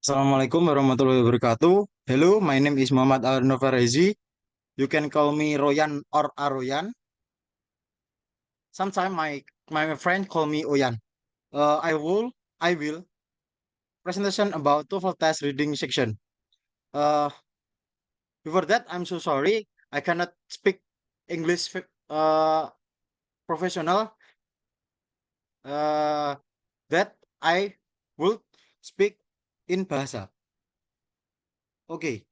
Assalamualaikum warahmatullahi wabarakatuh. Hello, my name is Muhammad Al-Novarezi. You can call me Royan or Aroyan. Sometimes my friend call me Oyan. I will presentation about TOEFL test reading section. Uh, Before that, I'm so sorry. I cannot speak English professional. Uh, that I will speak in bahasa. Oke.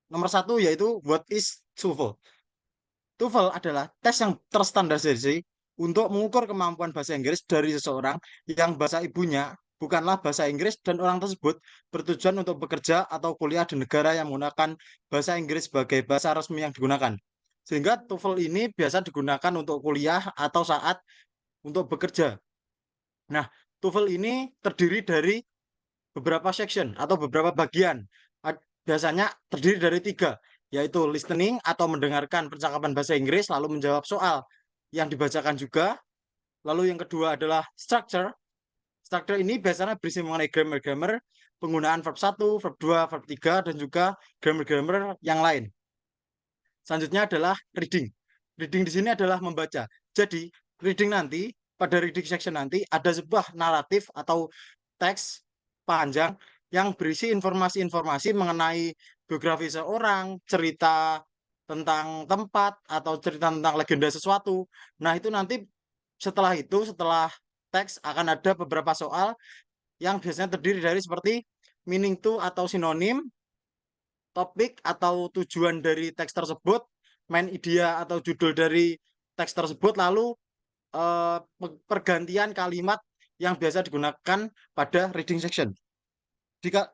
Nomor satu yaitu what is TOEFL? TOEFL adalah tes yang terstandarisasi untuk mengukur kemampuan bahasa Inggris dari seseorang yang bahasa ibunya bukanlah bahasa Inggris dan orang tersebut bertujuan untuk bekerja atau kuliah di negara yang menggunakan bahasa Inggris sebagai bahasa resmi yang digunakan. Sehingga TOEFL ini biasa digunakan untuk kuliah atau saat untuk bekerja. Nah, TOEFL ini terdiri dari beberapa section atau beberapa bagian. Biasanya terdiri dari tiga, yaitu listening atau mendengarkan percakapan bahasa Inggris lalu menjawab soal yang dibacakan juga. Lalu yang kedua adalah structure. Structure ini biasanya berisi mengenai grammar-grammar, penggunaan verb 1, verb 2, verb 3, dan juga grammar-grammar yang lain. Selanjutnya adalah reading. Reading di sini adalah membaca. Jadi, reading nanti, pada reading section nanti, ada sebuah naratif atau teks panjang yang berisi informasi-informasi mengenai biografi seorang, cerita tentang tempat, atau cerita tentang legenda sesuatu. Nah, itu nanti setelah teks akan ada beberapa soal yang biasanya terdiri dari seperti meaning to atau sinonim, topik atau tujuan dari teks tersebut, main idea atau judul dari teks tersebut, lalu pergantian kalimat yang biasa digunakan pada reading section.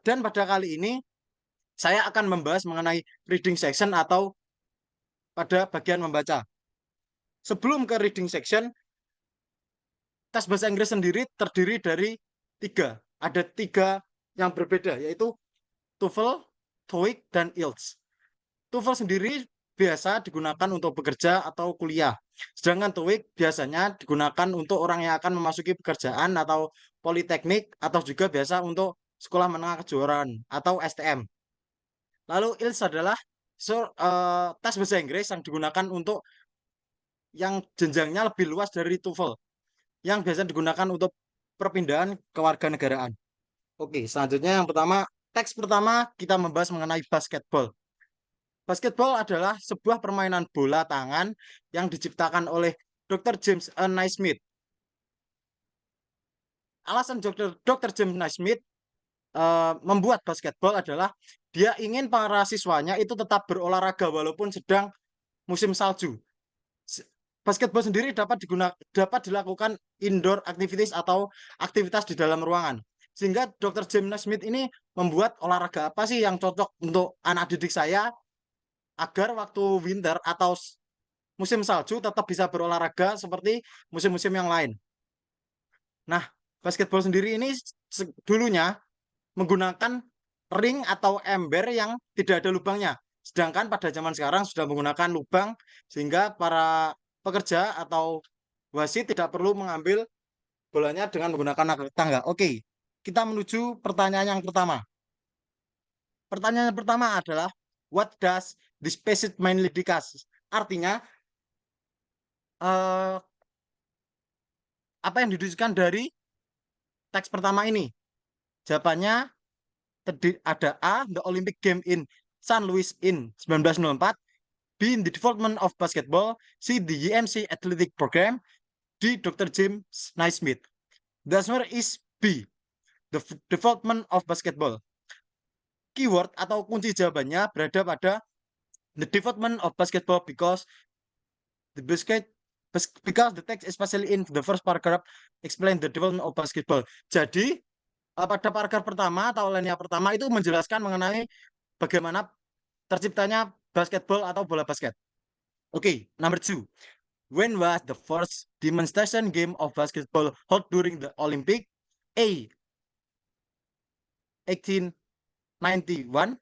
Dan pada kali ini saya akan membahas mengenai reading section atau pada bagian membaca. Sebelum ke reading section, tes bahasa Inggris sendiri terdiri dari tiga. Ada tiga yang berbeda, yaitu TOEFL, TOEIC, dan IELTS. TOEFL sendiri biasa digunakan untuk bekerja atau kuliah. Sedangkan TOEIC biasanya digunakan untuk orang yang akan memasuki pekerjaan atau politeknik atau juga biasa untuk sekolah menengah kejuruan atau STM. Lalu IELTS adalah tes bahasa Inggris yang digunakan untuk yang jenjangnya lebih luas dari TOEFL, yang biasa digunakan untuk perpindahan kewarganegaraan. Oke, selanjutnya yang pertama, teks pertama kita membahas mengenai basketball. Basketball adalah sebuah permainan bola tangan yang diciptakan oleh Dr. James Naismith. Alasan Dr. James Naismith membuat basketball adalah dia ingin para siswanya itu tetap berolahraga walaupun sedang musim salju. Basketball sendiri dapat dilakukan indoor activities atau aktivitas di dalam ruangan. Sehingga Dr. James Naismith ini membuat olahraga apa sih yang cocok untuk anak didik saya agar waktu winter atau musim salju tetap bisa berolahraga seperti musim-musim yang lain. Nah, basketball sendiri ini dulunya menggunakan ring atau ember yang tidak ada lubangnya. Sedangkan pada zaman sekarang sudah menggunakan lubang sehingga para pekerja atau wasit tidak perlu mengambil bolanya dengan menggunakan tangga. Oke, kita menuju pertanyaan yang pertama. Pertanyaan yang pertama adalah what does this passage mainly discuss? Artinya apa yang didiskusikan dari teks pertama ini? Jawabannya ada A, the Olympic Game in San Luis in 1904, B, in the development of basketball, C, the YMC athletic program, D, Dr. James Naismith. The answer is B, the development of basketball. Keyword atau kunci jawabannya berada pada the development of basketball because the text especially in the first paragraph explain the development of basketball. Jadi pada paragraf pertama atau alinea pertama itu menjelaskan mengenai bagaimana terciptanya basketball atau bola basket. Oke, number 2. When was the first demonstration game of basketball held during the Olympic? A, 1891,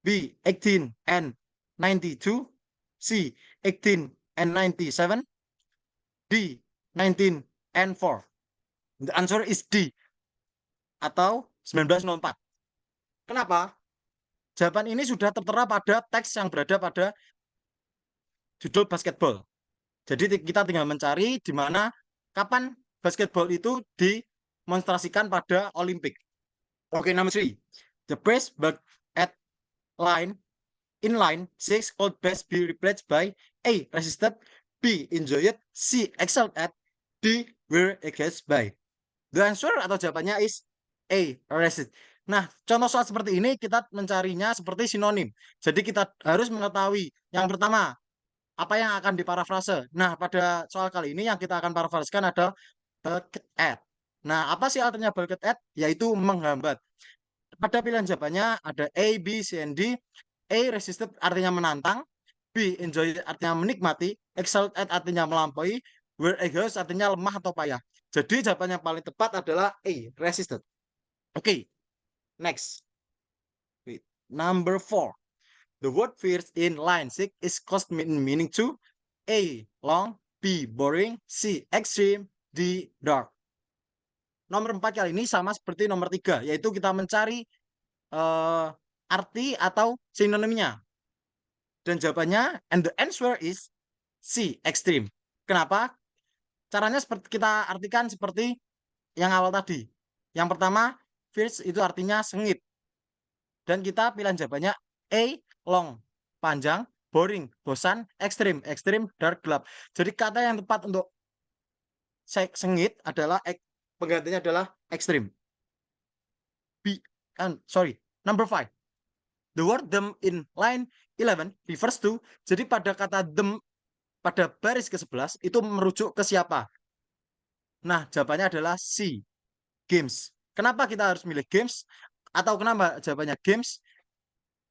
B, 1892, C, 1897, D, 1904. The answer is D, atau 1904. Kenapa? Jawaban ini sudah tertera pada teks yang berada pada judul basketball. Jadi kita tinggal mencari di mana kapan basketball itu dimonstrasikan pada Olimpik. Oke, number 3. The press but at line in line 6 could best be replaced by A. Resisted, B. Enjoyed, C. Excelled at, D. Were against by. The answer atau jawabannya is A. Resisted. Nah, contoh soal seperti ini kita mencarinya seperti sinonim. Jadi kita harus mengetahui yang pertama apa yang akan diparafrase. Nah, pada soal kali ini yang kita akan parafrasekan adalah bucket at. Nah, apa sih artinya bucket at? Yaitu menghambat. Pada pilihan jawabannya ada A, B, C, and D. A, resisted artinya menantang. B, enjoy artinya menikmati. Excelled at artinya melampaui. Were against artinya lemah atau payah. Jadi jawaban yang paling tepat adalah A, resisted. Oke, next. Wait. Number 4. The word fierce in line 6 is cost meaning to A. Long, B. Boring, C. Extreme, D. Dark. Nomor 4 kali ini sama seperti nomor 3, yaitu kita mencari arti atau sinonimnya. Dan jawabannya, and the answer is C. Extreme. Kenapa? Caranya seperti kita artikan seperti yang awal tadi. Yang pertama, fierce itu artinya sengit. Dan kita pilihan jawabannya A. Long, panjang, boring, bosan, extreme, dark, gelap. Jadi kata yang tepat untuk sengit adalah penggantinya adalah extreme. Number 5. The word them in line 11 refers to, jadi pada kata them pada baris ke-11 itu merujuk ke siapa? Nah, jawabannya adalah C. Games. Kenapa kita harus milih games? Atau kenapa jawabannya games?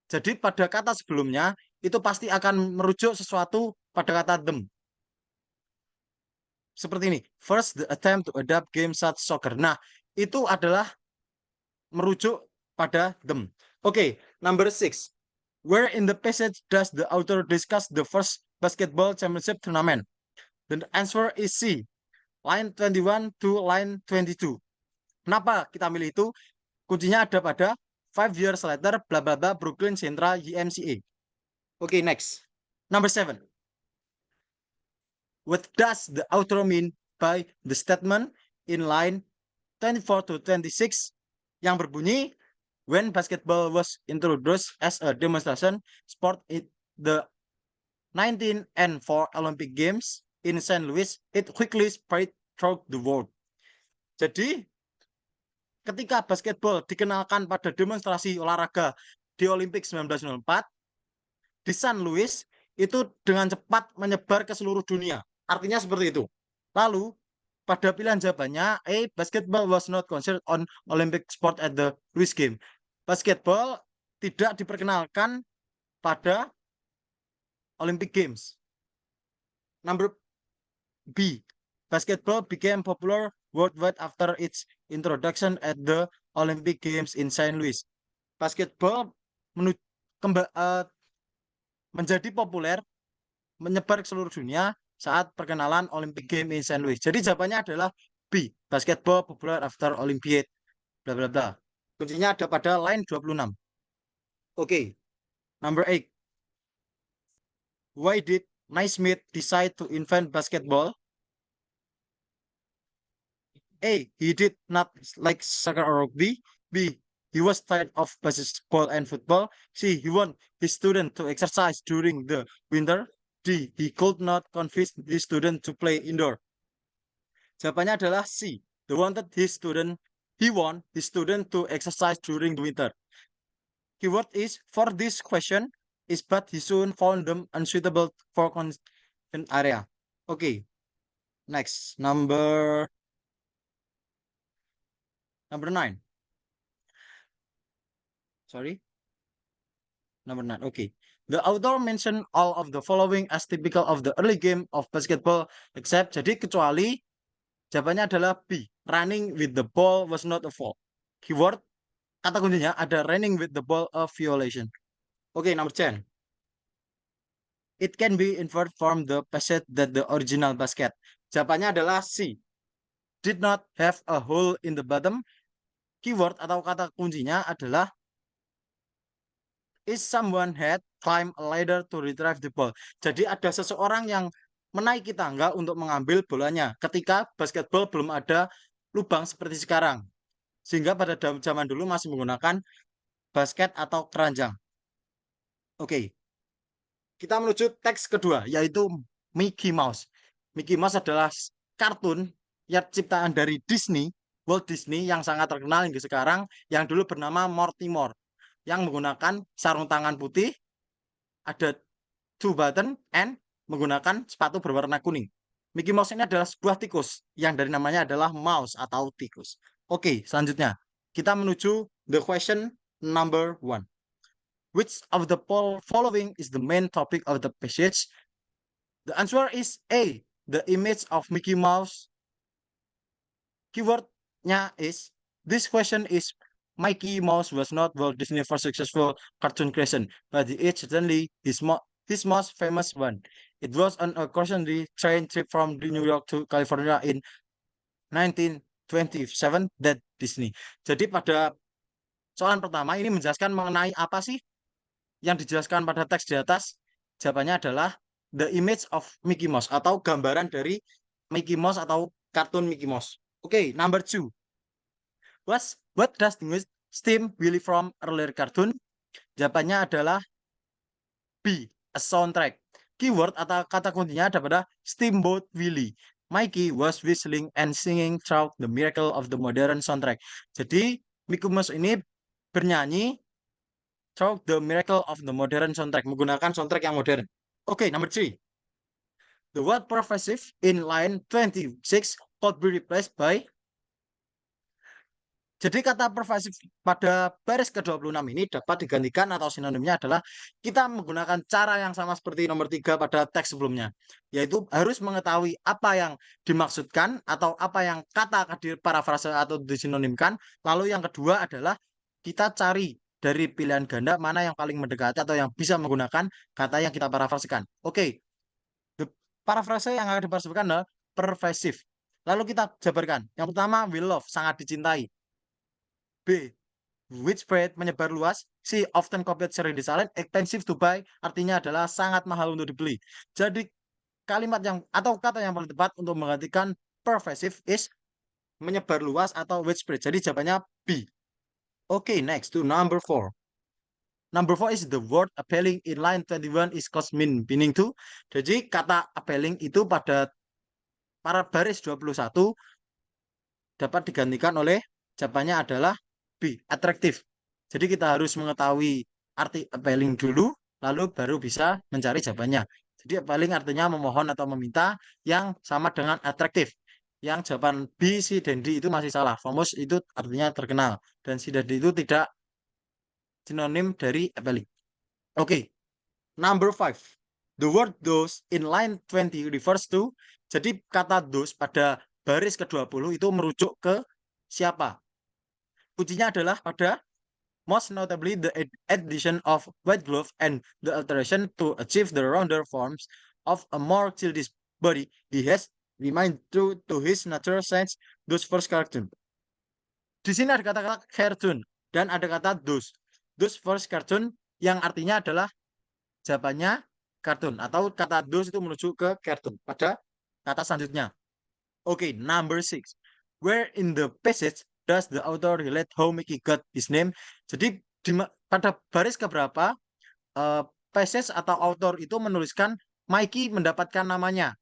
Jadi pada kata sebelumnya itu pasti akan merujuk sesuatu pada kata them. Seperti ini. First, the attempt to adapt game such soccer. Nah, itu adalah merujuk pada them. Oke, number 6. Where in the passage does the author discuss the first basketball championship tournament? The answer is C. Line 21 to line 22. Kenapa kita milih itu? Kuncinya ada pada 5 years later, bla bla bla, Brooklyn Central YMCA. Oke, next. Number 7. What does the author mean by the statement in line 24 to 26 yang berbunyi, when basketball was introduced as a demonstration sport in the 1904 Olympic Games in St. Louis, it quickly spread throughout the world. Jadi, ketika basketball dikenalkan pada demonstrasi olahraga di Olimpik 1904, di St. Louis itu dengan cepat menyebar ke seluruh dunia. Artinya seperti itu. Lalu, pada pilihan jawabannya, A. Basketball was not considered on Olympic sport at the Louis Game. Basketball tidak diperkenalkan pada Olympic Games. Number B. Basketball became popular worldwide after its introduction at the Olympic Games in St. Louis. Basketball menjadi populer, menyebar ke seluruh dunia saat perkenalan Olympic Games in St. Louis. Jadi jawabannya adalah B. Basketball popular after Olympiad. Bla bla bla. Kuncinya ada pada line 26. Oke. Number 8. Why did Naismith decide to invent basketball? A. He did not like soccer or rugby. B. He was tired of baseball and football. C. He wanted his student to exercise during the winter. D. He could not convince his student to play indoor. Jawabannya adalah C. He wanted his student to exercise during the winter. Keyword is for this question is but he soon found them unsuitable for convention area. Okay. Next, number 9. Sorry. Number 9. Okay. The author mentioned all of the following as typical of the early game of basketball except, jadi kecuali jawabannya adalah B. Running with the ball was not a fault. Keyword kata kuncinya ada running with the ball a violation. Okay, number 10. It can be inferred from the passage that the original basket. Jawabannya adalah C. Did not have a hole in the bottom. Keyword atau kata kuncinya adalah is someone had climb a ladder to retrieve the ball. Jadi ada seseorang yang menaiki tangga untuk mengambil bolanya ketika basketball belum ada lubang seperti sekarang. Sehingga pada zaman dulu masih menggunakan basket atau keranjang. Oke, kita menuju teks kedua, yaitu Mickey Mouse. Mickey Mouse adalah kartun yang ciptaan dari Disney, Walt Disney yang sangat terkenal hingga sekarang, yang dulu bernama Mortimer, yang menggunakan sarung tangan putih, ada two button, and menggunakan sepatu berwarna kuning. Mickey Mouse ini adalah sebuah tikus, yang dari namanya adalah mouse atau tikus. Oke, selanjutnya kita menuju the question number 1. Which of the following is the main topic of the passage? The answer is A. The image of Mickey Mouse. Keywordnya is, this question is, Mickey Mouse was not Walt Disney's first successful cartoon creation, but it is certainly his most famous one. It was on a cautionary train trip from New York to California in 1927 that Disney. Jadi pada soalan pertama ini menjelaskan mengenai apa sih yang dijelaskan pada teks di atas. Jawabannya adalah the image of Mickey Mouse atau gambaran dari Mickey Mouse atau kartun Mickey Mouse. Oke, number 2. What does distinguish Steam Willie from earlier cartoon? Jawabannya adalah B, a soundtrack. Keyword atau kata kuncinya ada pada Steamboat Willie. Mikey was whistling and singing throughout the miracle of the modern soundtrack. Jadi Mickey Mouse ini bernyanyi throughout the miracle of the modern soundtrack, menggunakan soundtrack yang modern. Oke, number 3. The word pervasive in line 26 could be replaced by. Jadi kata pervasive pada baris ke-26 ini dapat digantikan atau sinonimnya adalah kita menggunakan cara yang sama seperti nomor 3 pada teks sebelumnya. Yaitu harus mengetahui apa yang dimaksudkan atau apa yang kata akan diparafrase atau disinonimkan. Lalu yang kedua adalah kita cari dari pilihan ganda mana yang paling mendekati atau yang bisa menggunakan kata yang kita parafrasekan. Oke, parafrase yang akan diparafrasekan adalah pervasive. Lalu kita jabarkan. Yang pertama, we love, sangat dicintai. B, widespread, menyebar luas. C, often copied, sering disalin. Expensive to buy, artinya adalah sangat mahal untuk dibeli. Jadi kalimat yang atau kata yang paling tepat untuk menggantikan pervasive is menyebar luas atau widespread. Jadi jawabannya B. Oke, next to number 4. Number 4 is the word appealing in line 21 is cause meaning to. Jadi kata appealing itu pada para baris 21 dapat digantikan oleh jawabannya adalah B, atraktif. Jadi kita harus mengetahui arti appealing dulu, lalu baru bisa mencari jawabannya. Jadi appealing artinya memohon atau meminta, yang sama dengan atraktif. Yang jawaban B, C, dan D itu masih salah. Famous itu artinya terkenal. Dan C dan D itu tidak sinonim dari appealing. Oke, number 5. The word those in line 20 refers to. Jadi kata those pada baris ke-20 itu merujuk ke siapa? Kuncinya adalah pada most notably the addition of white glove and the alteration to achieve the rounder forms of a more childish body. He has remained true to his natural sense those first cartoon. Di sini ada kata-kata cartoon dan ada kata those. Those first cartoon yang artinya adalah jawabannya kartun atau kata those itu menuju ke kartun pada kata selanjutnya. Oke, number 6. Where in the passage does the author relate how Mickey got his name? Jadi pada baris keberapa passage atau author itu menuliskan Mikey mendapatkan namanya?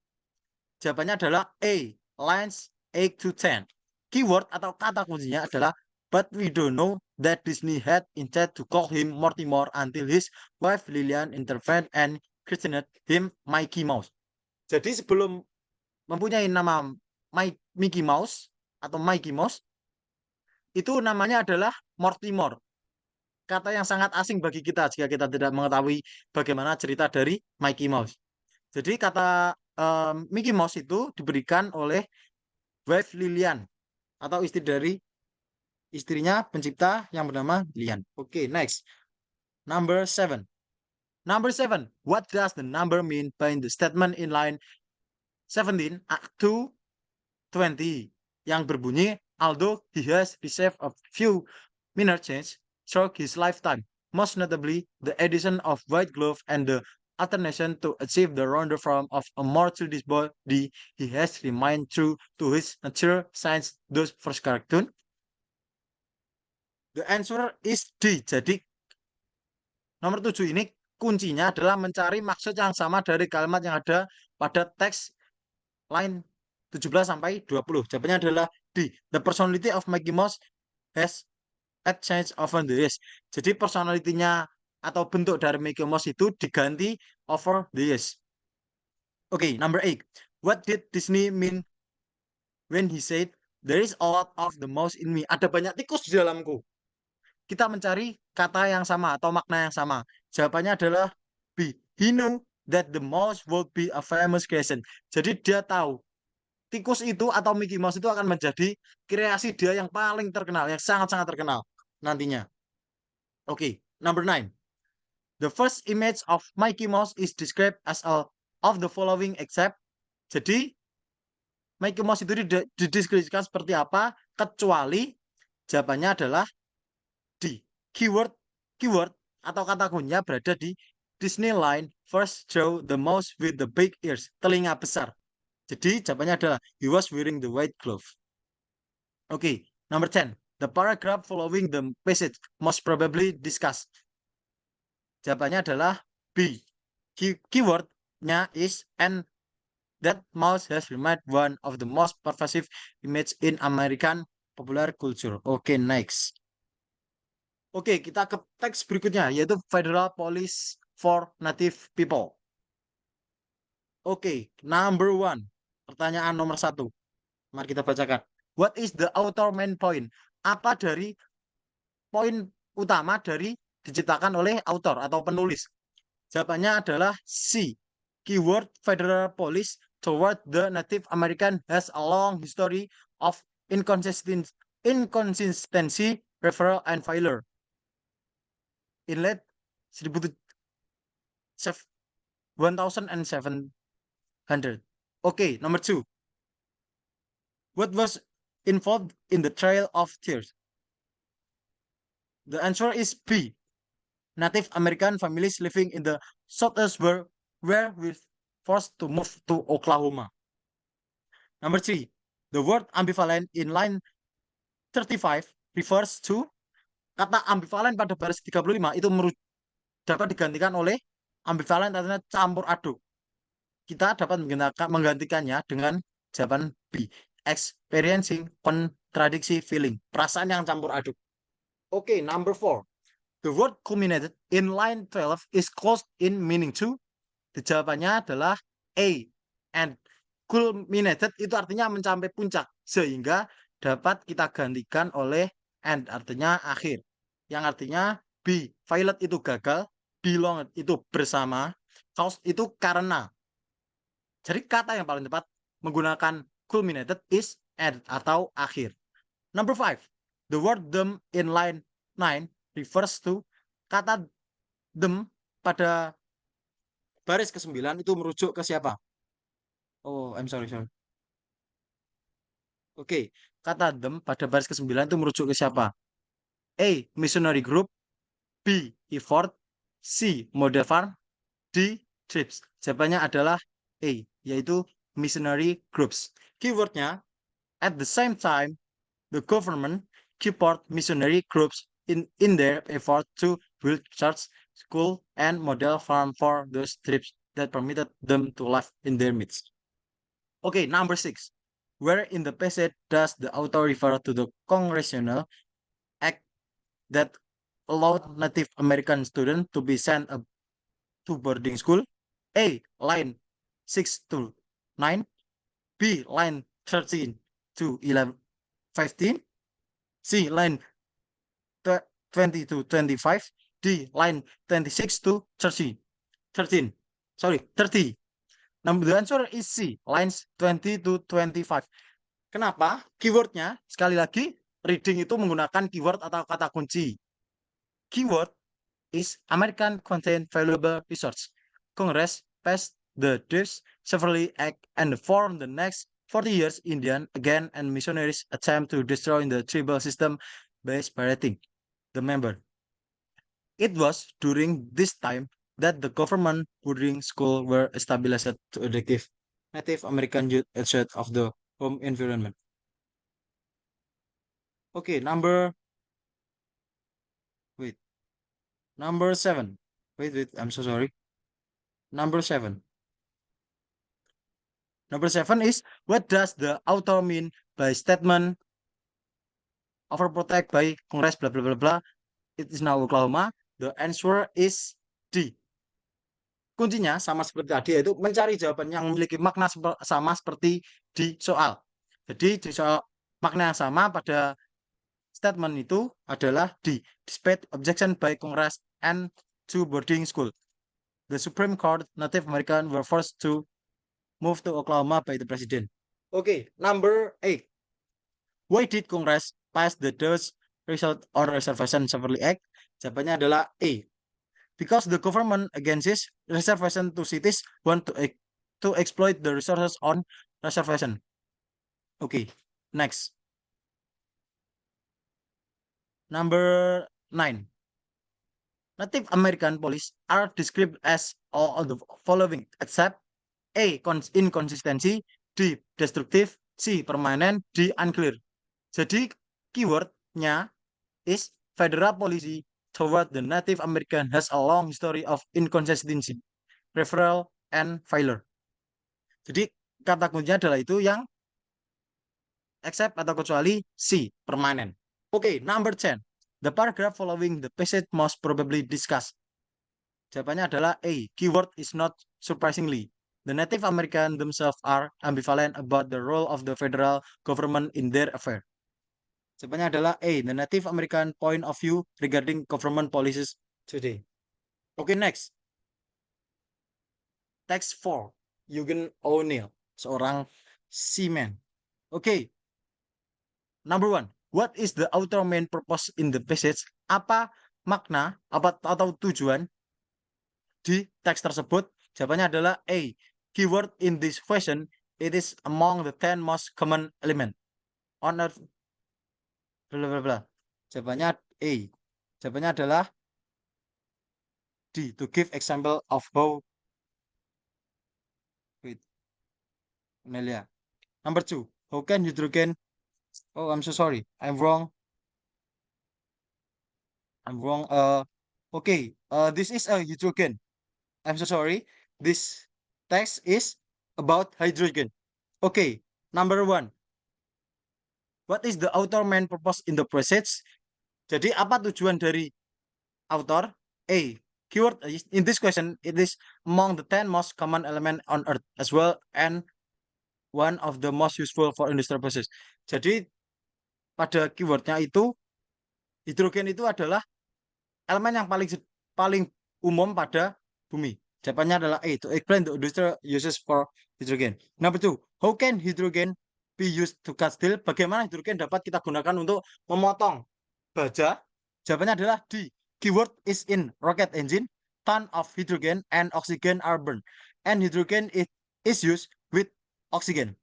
Jawabannya adalah A, lines 8 to 10. Keyword atau kata kuncinya adalah but we don't know that Disney had intended to call him Mortimer until his wife Lillian intervened and christened him Mickey Mouse. Jadi sebelum mempunyai nama Mickey Mouse atau Mickey Mouse, itu namanya adalah Mortimer. Kata yang sangat asing bagi kita jika kita tidak mengetahui bagaimana cerita dari Mickey Mouse. Jadi kata Mickey Mouse itu diberikan oleh wife Lillian atau istri dari istrinya pencipta yang bernama Lillian. Oke, next. Number 7. Number 7. What does the number mean by the statement in line 17 to 20 yang berbunyi although he has received a few minor changes throughout his lifetime, most notably the addition of white glove and the alternation to achieve the rounder form of a more childish body, he has remained true to his natural since those first cartoon. The answer is D. Jadi nomor 7 ini kuncinya adalah mencari maksud yang sama dari kalimat yang ada pada teks line 17 sampai 20. Jawabannya adalah D. The personality of Mickey Mouse has changed over the years. Jadi personalitinya atau bentuk dari Mickey Mouse itu diganti over the years. Okay, number 8. What did Disney mean when he said there is a lot of the mouse in me? Ada banyak tikus di dalamku. Kita mencari kata yang sama atau makna yang sama. Jawabannya adalah B. He knew that the mouse would be a famous creation. Jadi dia tahu tikus itu atau Mickey Mouse itu akan menjadi kreasi dia yang paling terkenal, yang sangat-sangat terkenal nantinya. Okay, number 9. The first image of Mickey Mouse is described as all of the following except. Jadi Mickey Mouse itu dideskripsikan seperti apa kecuali jawabannya adalah D. Keyword atau kata kuncinya berada di Disneyland first show the mouse with the big ears, telinga besar. Jadi jawabannya adalah he was wearing the white glove. Okay, number 10. The paragraph following the passage most probably discussed. Jawabannya adalah B. Keywordnya is and that mouse has remained one of the most pervasive image in American popular culture. Okay, next. Oke, kita ke teks berikutnya, yaitu Federal Police for Native People. Oke, number 1. Pertanyaan nomor 1. Mari kita bacakan. What is the author main point? Apa dari poin utama dari diciptakan oleh author atau penulis? Jawabannya adalah C. Keyword Federal Police toward the Native American has a long history of inconsistency, referral, and failure. In late 1700. Okay, number 2. What was involved in the Trail of Tears? The answer is B. Native American families living in the Southwest were forced to move to Oklahoma. Number 3. The word ambivalent in line 35 refers to. Kata ambivalen pada baris 35 itu dapat digantikan oleh ambivalen artinya campur aduk. Kita dapat menggantikannya dengan jawaban B. Experiencing contradictory feeling. Perasaan yang campur aduk. Okay, number 4. The word culminated in line 12 is close in meaning to. Jawabannya adalah A. And culminated itu artinya mencapai puncak. Sehingga dapat kita gantikan oleh and artinya akhir. Yang artinya B. Violet itu gagal. Belong itu bersama. Cause itu karena. Jadi kata yang paling tepat menggunakan culminated is and atau akhir. Number 5. The word them in line 9 refers to. Kata them pada baris ke-9 itu merujuk ke siapa? Oh, I'm sorry. Oke, kata them pada baris ke-9 itu merujuk ke siapa? A. Missionary group. B. Effort. C. Model farm. D. Trips. Jawabannya adalah A, yaitu missionary groups. Keywordnya, at the same time, the government support missionary groups in their effort to build church, school, and model farm for those trips that permitted them to live in their midst. Okay, number 6. Where in the passage does the author refer to the congressional act that allowed Native American students to be sent to boarding school? A. Line 6 to 9. B. Line 13 to 15. C. Line 20 to 25. D. Line 26 to 30. The answer is C. Lines 20 to 25. Kenapa? Keywordnya, sekali lagi, reading itu menggunakan keyword atau kata kunci. Keyword is American contain valuable research. Congress passed the Deeds Severely Act and formed the next 40 years, Indian again and missionaries attempt to destroy the tribal system by separating the member. It was during this time that the government boarding school were established to educate Native American youth outside of the home environment. Okay, wait, number seven. Wait, I'm so sorry. Number seven. Number seven is, what does the author mean by statement overprotect by Congress blah blah blah blah. It is now Oklahoma. The answer is D. Kuncinya sama seperti tadi, yaitu mencari jawaban yang memiliki makna sama seperti di soal. Jadi di soal makna yang sama pada statement itu adalah D. Despite objection by Congress and to boarding school, the Supreme Court Native American were forced to move to Oklahoma by the president. Okay, number 8. Why did Congress pass the Dutch Result on Reservation Severely Act? Jawabannya adalah A. Because the government against reservation to cities want to exploit the resources on reservation. Okay, next. Number 9. Native American police are described as all of the following except A. Inconsistency, D. Destructive, C. Permanent, D. Unclear. Jadi keywordnya is federal policy toward the Native American has a long history of inconsistency, referral, and failure. Jadi kata kuncinya adalah itu yang except atau kecuali C, permanent. Okay, number 10. The paragraph following the passage most probably discussed. Jawabannya adalah A. Keyword is not surprisingly. The Native American themselves are ambivalent about the role of the federal government in their affair. Jawabannya adalah A. The Native American point of view regarding government policies today. Okay, next. Text 4. Eugene O'Neill, seorang seaman. Okay. Number 1. What is the author main purpose in the passage? Apa makna atau tujuan di teks tersebut? Jawabannya adalah A. Keyword in this question, it is among the 10 most common element on earth. Blah, blah, blah. Jawabannya A. Jawabannya adalah D. To give example of how. Wait. Nelia. Number 2. How can hydrogen. Oh, I'm so sorry. I'm wrong. Okay. This is a hydrogen. I'm so sorry. This text is about hydrogen. Okay. Number 1. What is the author main purpose in the passage? Jadi apa tujuan dari author? A. Keyword in this question, it is among the 10 most common element on earth as well and one of the most useful for industrial process. Jadi pada keywordnya itu hidrogen itu adalah elemen yang paling umum pada bumi. Jawabannya adalah A. To explain the industrial uses for hydrogen. Number 2. How can hydrogen be used to cut steel? Bagaimana hidrogen dapat kita gunakan untuk memotong baja? Jawabannya adalah D. Keyword is in rocket engine. Ton of hydrogen and oxygen are burned. And hydrogen is used with oxygen.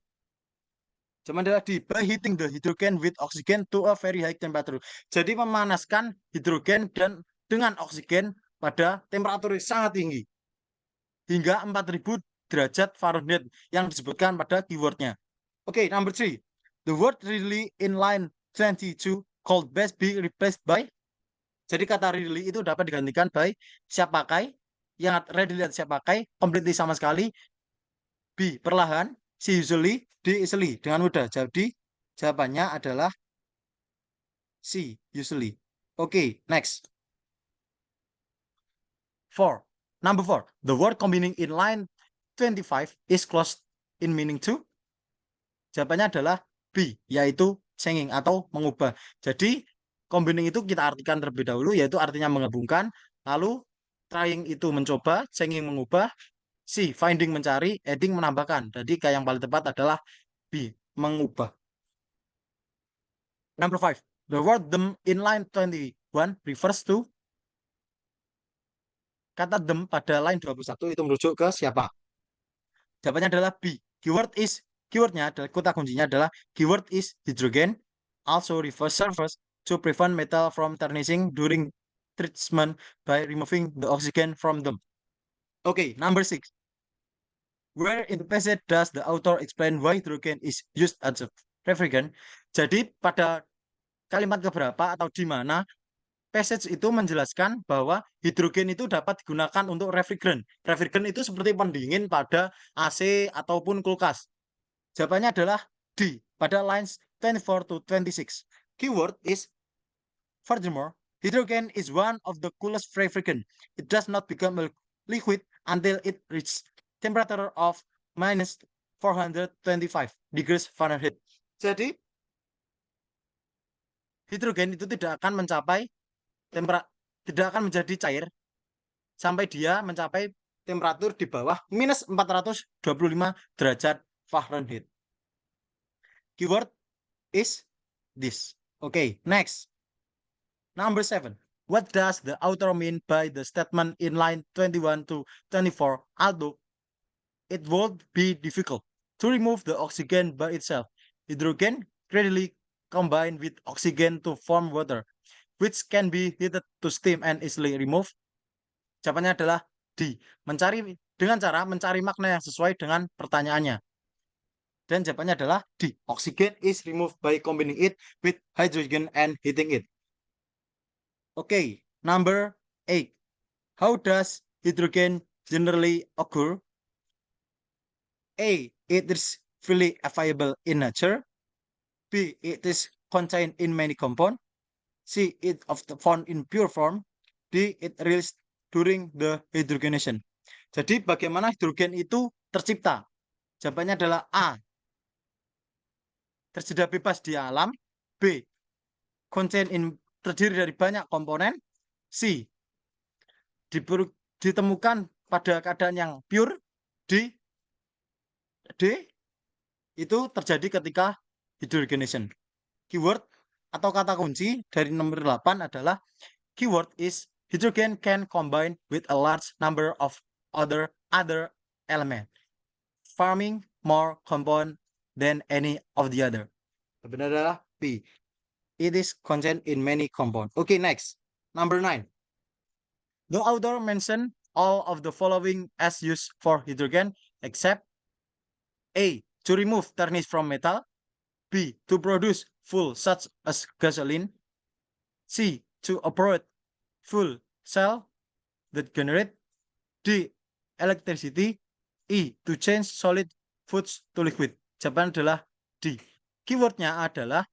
Jawabannya adalah D. By heating the hydrogen with oxygen to a very high temperature. Jadi memanaskan hidrogen dan dengan oksigen pada temperatur yang sangat tinggi. Hingga 4000 derajat Fahrenheit yang disebutkan pada keywordnya. Okay, number 3. The word really in line 22 called best be replaced by. Jadi kata really itu dapat digantikan by siap pakai, yang readily siap pakai, completely sama sekali, B perlahan, C usually, D easily dengan mudah. Jadi jawabannya adalah C usually. Okay, next. 4. Number 4. The word combining in line 25 is close in meaning to. Jawabannya adalah B, yaitu changing atau mengubah. Jadi combining itu kita artikan terlebih dahulu, yaitu artinya menggabungkan. Lalu trying itu mencoba, changing mengubah, C finding mencari, adding menambahkan. Jadi yang paling tepat adalah B, mengubah. Number 5. The word them in line 21 refers to. Kata them pada line 21 itu merujuk ke siapa? Jawabannya adalah B. Keyword is Keywordnya adalah kata kuncinya adalah keyword is hydrogen, also reverse surface to prevent metal from tarnishing during treatment by removing the oxygen from them. Okay, number 6. Where in the passage does the author explain why hydrogen is used as a refrigerant? Jadi pada kalimat keberapa atau di mana passage itu menjelaskan bahwa hidrogen itu dapat digunakan untuk refrigerant. Refrigerant itu seperti pendingin pada AC ataupun kulkas. Jawabannya adalah D pada lines 24 to 26. Keyword is furthermore, hydrogen is one of the coolest refrigerant. It does not become a liquid until it reaches temperature of minus 425 degrees Fahrenheit. Jadi, hidrogen itu tidak akan mencapai tidak akan menjadi cair sampai dia mencapai temperatur di bawah minus 425 derajat Fahrenheit. Keyword is this. Okay, next. Number 7. What does the author mean by the statement in line 21 to 24? Although it would be difficult to remove the oxygen by itself, hydrogen readily combine with oxygen to form water, which can be heated to steam and easily removed. Jawabannya adalah D. Dengan cara mencari makna yang sesuai dengan pertanyaannya. Dan jawabannya adalah D. Oxygen is removed by combining it with hydrogen and heating it. Okay, number 8. How does hydrogen generally occur? A. It is freely available in nature. B. It is contained in many compounds. C. It often found in pure form. D. It released during the hydrogenation. Jadi bagaimana hidrogen itu tercipta? Jawabannya adalah A. Tersedia bebas di alam. B. Terdiri dari banyak komponen. C. Ditemukan pada keadaan yang pure. D. Itu terjadi ketika hydrogenation. Keyword atau kata kunci dari nomor 8 adalah keyword is hydrogen can combine with a large number of other element, forming more compound than any of the other. Benar adalah B. It is contained in many compound. Okay, next. Number 9. The author mentioned all of the following as used for hydrogen except A. To remove tarnish from metal. B. To produce fuel such as gasoline. C. To operate fuel cell that generate. D. Electricity. E. To change solid foods to liquid. Jawaban adalah D. Keywordnya adalah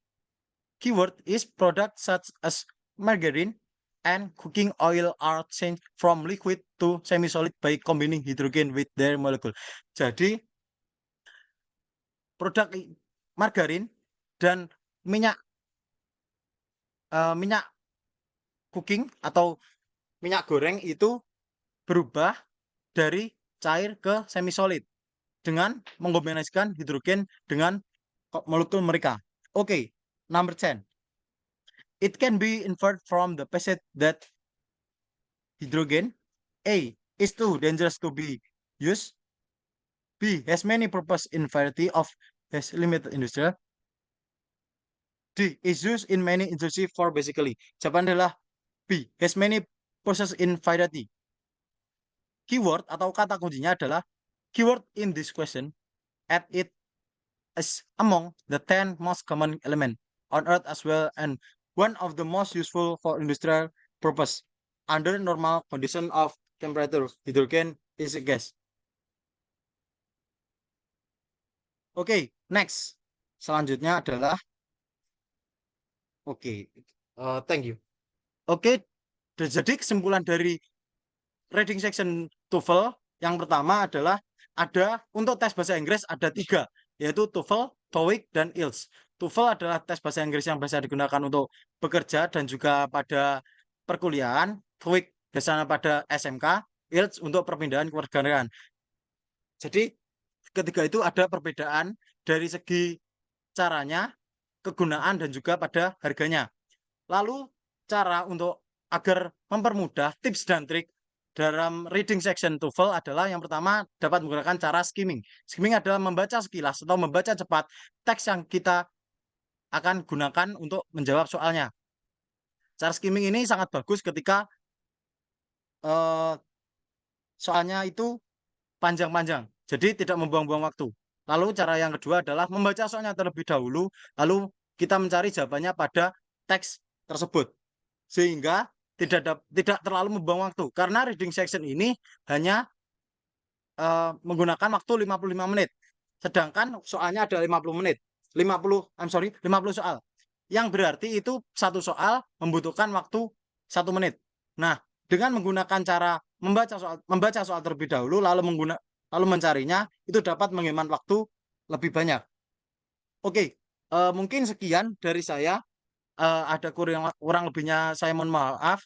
keyword is product such as margarine and cooking oil are changed from liquid to semi-solid by combining hydrogen with their molecule. Jadi produk margarin dan minyak cooking atau minyak goreng itu berubah dari cair ke semi solid dengan mengkombinasikan hidrogen dengan molekul mereka. Okay, number 10. It can be inferred from the passage that hydrogen A is too dangerous to be used. B has many purpose in variety of has limited industrial. D is used in many industry for basically. Jawaban adalah B has many purposes in variety. Keyword atau kata kuncinya adalah keyword in this question at it is among the 10 most common element on earth as well and one of the most useful for industrial purpose. Under normal condition of temperature, hydrogen is a gas. Oke, next. Selanjutnya adalah thank you. Oke, jadi kesimpulan dari reading section TOEFL yang pertama adalah ada untuk tes bahasa Inggris ada 3, yaitu TOEFL, TOEIC, dan IELTS. TOEFL adalah tes bahasa Inggris yang biasa digunakan untuk bekerja dan juga pada perkuliahan. TOEIC biasanya pada SMK, IELTS untuk perpindahan kewarganegaraan. Jadi ketiga itu ada perbedaan dari segi caranya, kegunaan, dan juga pada harganya. Lalu cara untuk agar mempermudah tips dan trik dalam reading section TOEFL adalah yang pertama dapat menggunakan cara skimming. Skimming adalah membaca sekilas atau membaca cepat teks yang kita akan gunakan untuk menjawab soalnya. Cara skimming ini sangat bagus ketika eh, soalnya itu panjang-panjang, jadi tidak membuang-buang waktu. Lalu cara yang kedua adalah membaca soalnya terlebih dahulu, lalu kita mencari jawabannya pada teks tersebut, sehingga tidak terlalu membuang waktu. Karena reading section ini hanya menggunakan waktu 55 menit, sedangkan soalnya ada 50 menit. 50 soal. Yang berarti itu satu soal membutuhkan waktu 1 menit. Nah, dengan menggunakan cara membaca soal terlebih dahulu lalu mencarinya itu dapat menghemat waktu lebih banyak. Oke, mungkin sekian dari saya. Ada kurang lebihnya saya mohon maaf.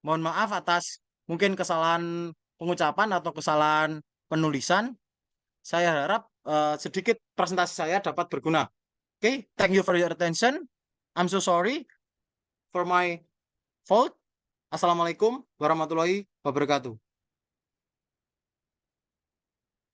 Mohon maaf atas mungkin kesalahan pengucapan atau kesalahan penulisan. Saya harap sedikit presentasi saya dapat berguna. Oke, thank you for your attention. I'm so sorry for my fault. Assalamualaikum warahmatullahi wabarakatuh.